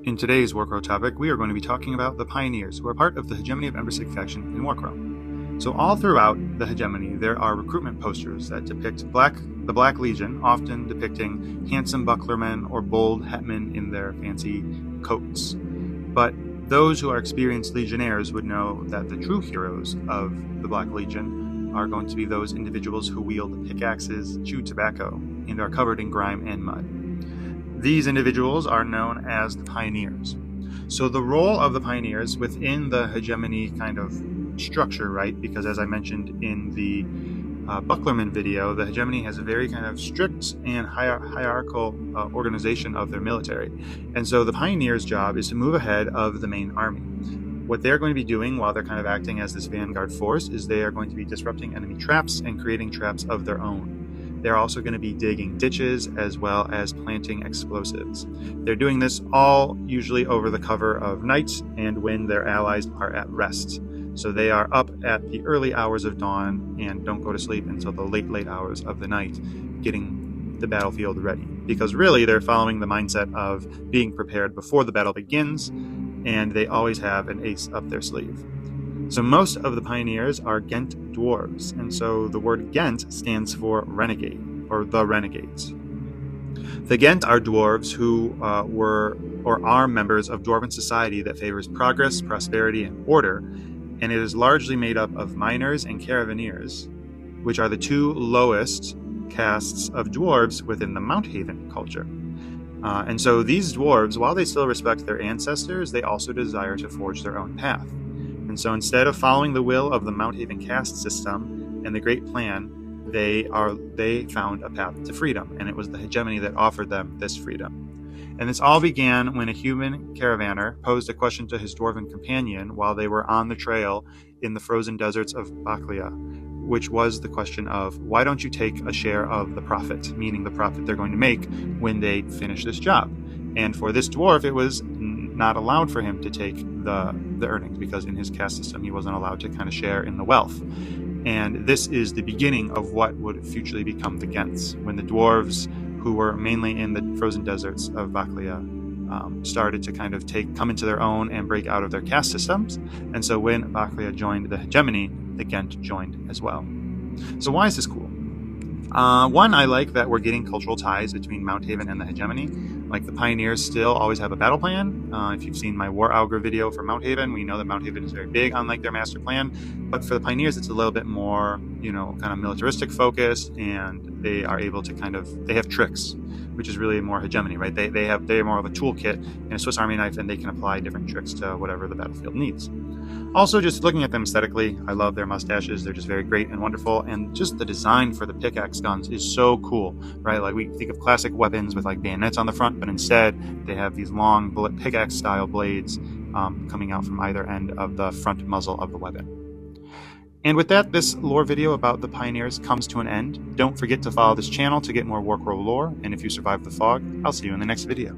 In today's Warcrow topic, we are going to be talking about the Pioneers, who are part of the hegemony of Ember Six faction in Warcrow. So all throughout the hegemony, there are recruitment posters that depict the Black Legion, often depicting handsome bucklermen or bold hetmen in their fancy coats. But those who are experienced legionnaires would know that the true heroes of the Black Legion are going to be those individuals who wield pickaxes, chew tobacco, and are covered in grime and mud. These individuals are known as the Pioneers. So the role of the Pioneers within the hegemony kind of structure, right? Because as I mentioned in the Bucklerman video, the hegemony has a very kind of strict and hierarchical organization of their military. And so the Pioneers' job is to move ahead of the main army. What they're going to be doing while they're kind of acting as this vanguard force is they are going to be disrupting enemy traps and creating traps of their own. They're also going to be digging ditches as well as planting explosives. They're doing this all usually over the cover of night and when their allies are at rest. So they are up at the early hours of dawn and don't go to sleep until the late hours of the night, getting the battlefield ready. Because really they're following the mindset of being prepared before the battle begins, and they always have an ace up their sleeve. So most of the Pioneers are Ghent dwarves, and so the word Ghent stands for renegade, or the renegades. The Ghent are dwarves who were or are members of dwarven society that favors progress, prosperity, and order, and it is largely made up of miners and caravaneers, which are the two lowest castes of dwarves within the Mount Haven culture. And so these dwarves, while they still respect their ancestors, they also desire to forge their own path. And so instead of following the will of the Mount Haven caste system and the Great Plan, they found a path to freedom, and it was the hegemony that offered them this freedom. And this all began when a human caravaner posed a question to his dwarven companion while they were on the trail in the frozen deserts of Baklia, which was the question of, why don't you take a share of the profit, meaning the profit they're going to make when they finish this job. And for this dwarf, it was not allowed for him to take the earnings, because in his caste system he wasn't allowed to kind of share in the wealth. And this is the beginning of what would futurely become the Gents, when the dwarves, who were mainly in the frozen deserts of Baklia, started to kind of come into their own and break out of their caste systems. And so when Baklia joined the hegemony, the Ghent joined as well. So why is this cool? One, I like that we're getting cultural ties between Mount Haven and the hegemony. Like, the Pioneers still always have a battle plan. If you've seen my War Augur video for Mount Haven, we know that Mount Haven is very big on like their master plan. But for the Pioneers, it's a little bit more, kind of militaristic focused, and they are able to they have tricks, which is really more hegemony, right? They're more of a toolkit and a Swiss Army knife, and they can apply different tricks to whatever the battlefield needs. Also, just looking at them aesthetically, I love their mustaches. They're just very great and wonderful, and just the design for the pickaxe guns is so cool, right? Like, we think of classic weapons with like bayonets on the front, but instead they have these long bullet pickaxe style blades coming out from either end of the front muzzle of the weapon. And with that, this lore video about the Pioneers comes to an end. Don't forget to follow this channel to get more Warcrow lore, and if you survive the fog, I'll see you in the next video.